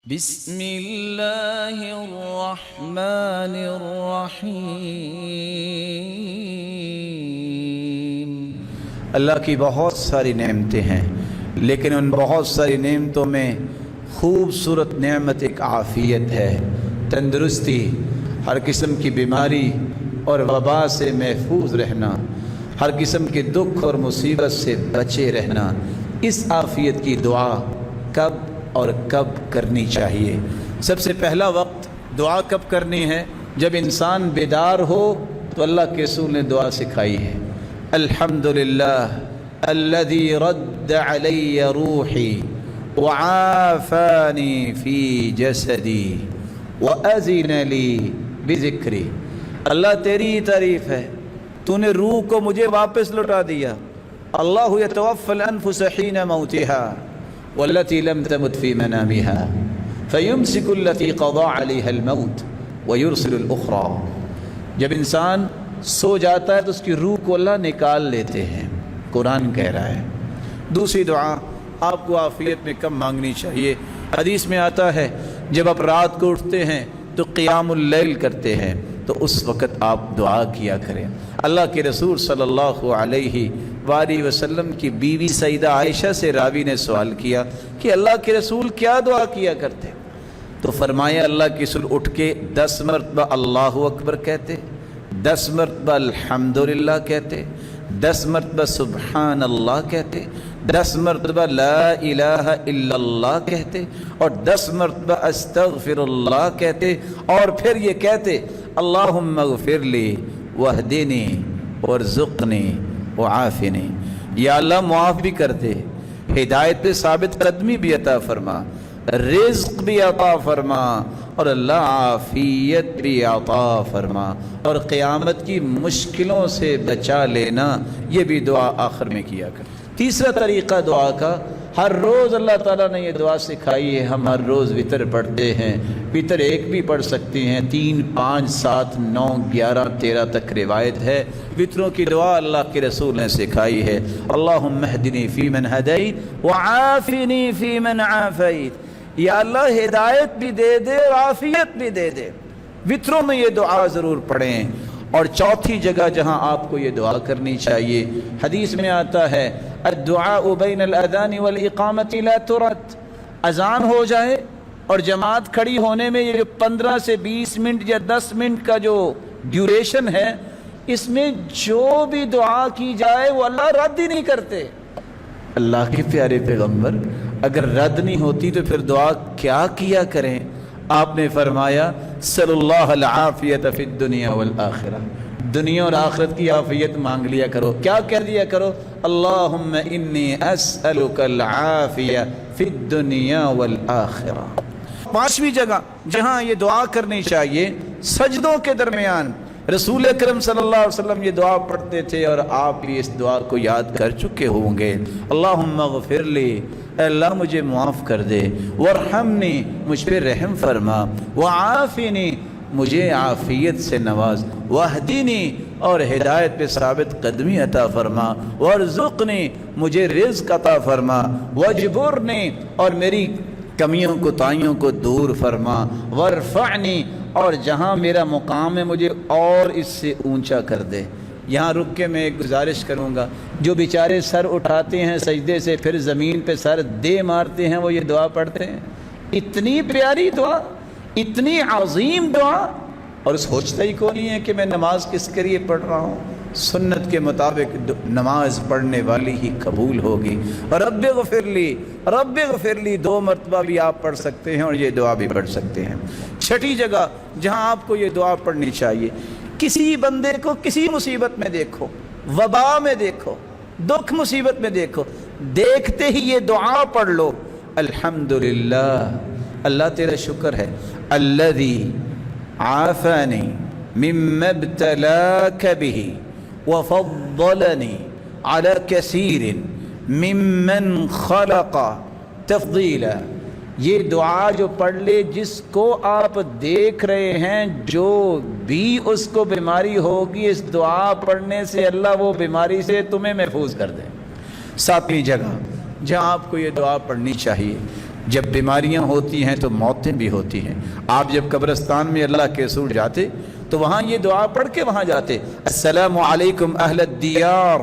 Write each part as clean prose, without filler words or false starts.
بسم اللہ الرحمن الرحیم۔ اللہ کی بہت ساری نعمتیں ہیں، لیکن ان بہت ساری نعمتوں میں خوبصورت نعمت ایک عافیت ہے، تندرستی، ہر قسم کی بیماری اور وبا سے محفوظ رہنا، ہر قسم کے دکھ اور مصیبت سے بچے رہنا۔ اس عافیت کی دعا کب اور کب کرنی چاہیے؟ سب سے پہلا وقت دعا کب کرنی ہے؟ جب انسان بیدار ہو تو اللہ کے رسول نے دعا سکھائی ہے، الحمدللہ الذی رد علی روحی وعافانی فی جسدی وأذن لی بذکری۔ اللہ تیری ہی تعریف ہے، تو نے روح کو مجھے واپس لوٹا دیا۔ اللہ یتوفی الانفس حین موتها والتي لم تمت في منامها فيمسك التي قضى عليها الموت ويرسل الأخرى۔ جب انسان سو جاتا ہے تو اس کی روح کو اللہ نکال لیتے ہیں، قرآن کہہ رہا ہے۔ دوسری دعا آپ کو عافیت میں کب مانگنی چاہیے؟ حدیث میں آتا ہے جب آپ رات کو اٹھتے ہیں تو قیام اللیل کرتے ہیں تو اس وقت آپ دعا کیا کریں۔ اللہ کے رسول صلی اللہ علیہ وآلہ وسلم کی بیوی سیدہ عائشہ سے راوی نے سوال کیا کہ اللہ کے رسول کیا دعا کیا کرتے؟ تو فرمایا اللہ کے رسول اٹھ کے 10 مرتبہ اللہ اکبر کہتے، 10 مرتبہ الحمدللہ کہتے، 10 مرتبہ سبحان اللہ کہتے، 10 مرتبہ لا الہ الا اللہ کہتے، اور 10 مرتبہ استغفر اللہ کہتے، اور پھر یہ کہتے اللہم اغفر لی واہدنی وارزقنی وعافنی۔ یا اللہ معاف بھی کر دے، ہدایت پہ ثابت قدمی بھی عطا فرما، رزق بھی عطا فرما، اور اللہ عافیت بھی عطا فرما، اور قیامت کی مشکلوں سے بچا لینا۔ یہ بھی دعا آخر میں کیا کر۔ تیسرا طریقہ دعا کا، ہر روز اللہ تعالیٰ نے یہ دعا سکھائی ہے۔ ہم ہر روز وتر پڑھتے ہیں، وتر 1 بھی پڑھ سکتے ہیں، 3، 5، 7، 9، 11، 13 تک روایت ہے۔ وتروں کی دعا اللہ کے رسول نے سکھائی ہے، اللہم اہدنی فی من ہدیت وعافنی فی من عافیت۔ یا اللہ ہدایت بھی دے دے اور عافیت بھی دے دے۔ وتروں میں یہ دعا ضرور پڑھیں۔ اور چوتھی جگہ جہاں آپ کو یہ دعا کرنی چاہیے، حدیث میں آتا ہے الدعاء بین الاذان والاقامت لا ترد۔ اذان ہو جائے اور جماعت کھڑی ہونے میں یہ جو 15 سے 20 منٹ یا 10 منٹ کا جو ڈیوریشن ہے، اس میں جو بھی دعا کی جائے وہ اللہ رد ہی نہیں کرتے۔ اللہ کے پیارے پیغمبر اگر رد نہیں ہوتی تو پھر دعا کیا کیا کریں؟ آپ نے فرمایا صلی اللہ العافیت فی الدنیا والآخرہ، دنیا اور آخرت کی عافیت مانگ لیا کرو۔ کیا کہہ دیا کرو؟ اللہم انی اسألک العافیہ فی الدنیا والآخرہ۔ 5ویں جگہ جہاں یہ دعا کرنی چاہیے، سجدوں کے درمیان۔ رسول اکرم صلی اللہ علیہ وسلم یہ دعا پڑھتے تھے اور آپ بھی اس دعا کو یاد کر چکے ہوں گے، اللہم اغفر لی، اے اللہ مجھے معاف کر دے، وارحمنی، مجھ پہ رحم فرما، وعافنی، مجھے عافیت سے نواز، واہدنی، اور ہدایت پہ ثابت قدمی عطا فرما، وارزقنی، مجھے رزق عطا فرما، واجبرنی، اور میری کمیوں کوتاہیوں کو دور فرما، وارفعنی، اور جہاں میرا مقام ہے مجھے اور اس سے اونچا کر دے۔ یہاں رک کے میں ایک گزارش کروں گا، جو بیچارے سر اٹھاتے ہیں سجدے سے پھر زمین پہ سر دے مارتے ہیں، وہ یہ دعا پڑھتے ہیں، اتنی پیاری دعا، اتنی عظیم دعا، اور سوچتا ہی کو نہیں ہے کہ میں نماز کس کے لیے پڑھ رہا ہوں۔ سنت کے مطابق نماز پڑھنے والی ہی قبول ہوگی۔ رب اغفر لی، رب اغفر لی 2 مرتبہ بھی آپ پڑھ سکتے ہیں اور یہ دعا بھی پڑھ سکتے ہیں۔ 6ٹھی جگہ جہاں آپ کو یہ دعا پڑھنی چاہیے، کسی بندے کو کسی مصیبت میں دیکھو، وبا میں دیکھو، دکھ مصیبت میں دیکھو، دیکھتے ہی یہ دعا پڑھ لو، الحمدللہ، اللہ تیرا شکر ہے، الذی عافانی مما ابتلاک بہ وفضلنی علی کثیر ممن خلق تفضیلا۔ یہ دعا جو پڑھ لے، جس کو آپ دیکھ رہے ہیں، جو بھی اس کو بیماری ہوگی، اس دعا پڑھنے سے اللہ وہ بیماری سے تمہیں محفوظ کر دے۔ 7ویں جگہ جہاں آپ کو یہ دعا پڑھنی چاہیے، جب بیماریاں ہوتی ہیں تو موتیں بھی ہوتی ہیں. آپ جب قبرستان میں اللہ کے رسول جاتے تو وہاں یہ دعا پڑھ کے وہاں جاتے, السلام علیکم اہل الدیار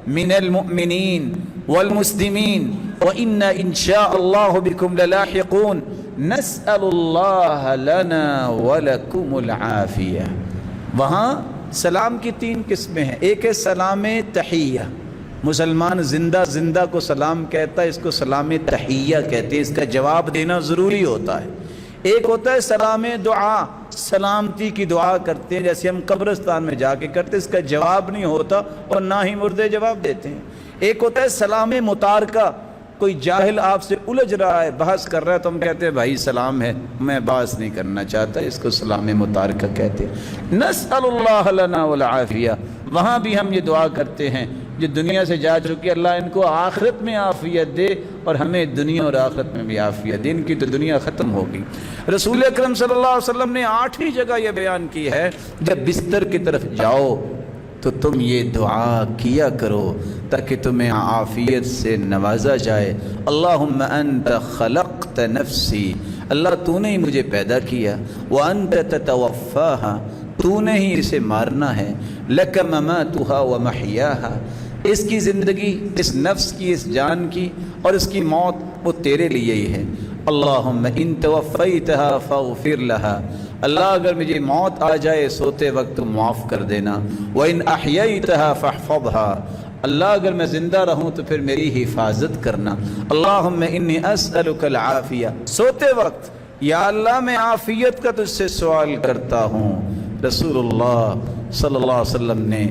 من المؤمنین والمسلمین وَإِنَّا إِن شَاءَ اللَّهُ بِكُمْ لَلَاحِقُونَ نَسْأَلُ اللَّهَ لَنَا وَلَكُمُ الْعَافِيَةَ. وہاں سلام کی 3 قسمیں ہیں. ایک ہے سلام تحیہ, مسلمان زندہ کو سلام کہتا ہے, اس کو سلام تحیہ کہتے ہیں, اس کا جواب دینا ضروری ہوتا ہے. ایک ہوتا ہے سلام دعا, سلامتی کی دعا کرتے ہیں جیسے ہم قبرستان میں جا کے کرتے, اس کا جواب نہیں ہوتا اور نہ ہی مردے جواب دیتے ہیں. ایک ہوتا ہے سلام متارکہ, کوئی جاہل آپ سے الجھ رہا ہے, بحث کر رہا ہے, تو ہم کہتے ہیں بھائی سلام ہے, میں بحث نہیں کرنا چاہتا, اس کو سلام متارکہ کہتے ہیں. نسأل اللہ لنا والعافیہ, وہاں بھی ہم یہ دعا کرتے ہیں جو دنیا سے جا چکی, اللہ ان کو آخرت میں عافیت دے اور ہمیں دنیا اور آخرت میں بھی عافیت دے. ان کی تو دنیا ختم ہوگی. رسول اکرم صلی اللہ علیہ وسلم نے 8ویں جگہ یہ بیان کی ہے, جب بستر کی طرف جاؤ تو تم یہ دعا کیا کرو تاکہ تمہیں عافیت سے نوازا جائے. اللہم انت خلقت نفسی, اللہ تو نے ہی مجھے پیدا کیا, وانت تتوفاہا, تو نے ہی اسے مارنا ہے, لک مماتہا ومحیاہا, اس کی زندگی, اس نفس کی, اس جان کی اور اس کی موت وہ تیرے لیے ہی ہے. اللہم ان توفیتہا فاغفر لہا, اللہ اگر مجھے موت آ جائے سوتے وقت تو معاف کر دینا. وَإِنْ أَحْيَيْتَهَا فَاحْفَظْهَا, اللہ اگر میں زندہ رہوں تو پھر میری حفاظت کرنا. اللہم انی اسألک العافیہ, سوتے وقت یا اللہ میں عافیت کا تجھ سے سوال کرتا ہوں. رسول اللہ صلی اللہ علیہ وسلم نے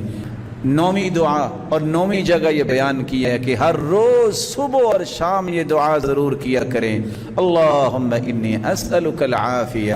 9ویں دعا اور 9ویں جگہ یہ بیان کی ہے کہ ہر روز صبح اور شام یہ دعا ضرور کیا کریں. اللہم انی اسألک العافیہ,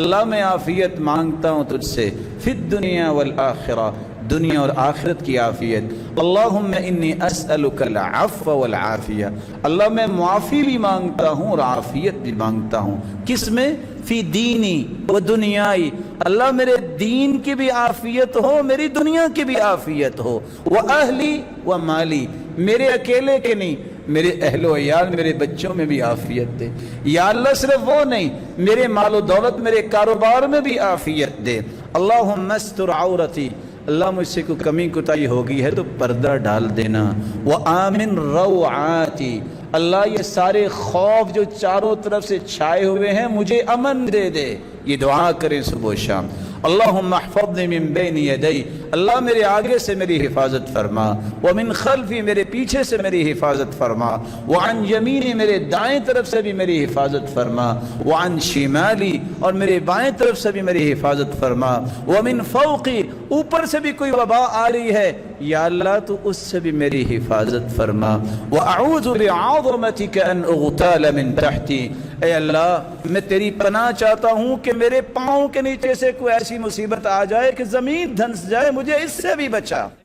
اللہ میں عافیت مانگتا ہوں تجھ سے, فی الدنیا والآخرہ, دنیا اور آخرت کی عافیت. اللہم انی اسألک العفو والعافیہ, اللہ میں معافی بھی مانگتا ہوں اور عافیت بھی مانگتا ہوں. کس میں؟ فی دینی و دنیائی, اللہ میرے دین کی بھی عافیت ہو, میری دنیا کی بھی عافیت ہو. و اہلی و مالی, میرے اکیلے کے نہیں, میرے اہل و عیال, میرے بچوں میں بھی عافیت دے. یا اللہ صرف وہ نہیں, میرے مال و دولت, میرے کاروبار میں بھی عافیت دے. اللہم استر عورتی, اللہ مجھ سے کوئی کمی کوتاہی ہوگی ہے تو پردہ ڈال دینا. وآمن روعاتی, اللہ یہ سارے خوف جو چاروں طرف سے چھائے ہوئے ہیں مجھے امن دے دے. یہ دعا کریں صبح و شام. اللہم احفظنی من بین یدی, اللہ میرے آگے سے میری حفاظت فرما. ومن خلفی, میرے پیچھے سے میری حفاظت فرما. وعن یمینی, میرے دائیں طرف سے بھی میری حفاظت فرما. وعن شمالی, اور میرے بائیں طرف سے بھی میری حفاظت فرما. ومن فوقی, اوپر سے بھی کوئی وبا آ رہی ہے, یا اللہ تو اس سے بھی میری حفاظت فرما. وَأَعُوذُ بِعَظَمَتِكَ أَنْ أُغْتَالَ مِنْ تَحْتِي, اے اللہ میں تیری پناہ چاہتا ہوں کہ میرے پاؤں کے نیچے سے کوئی ایسی مصیبت آ جائے کہ زمین دھنس جائے, مجھے اس سے بھی بچا.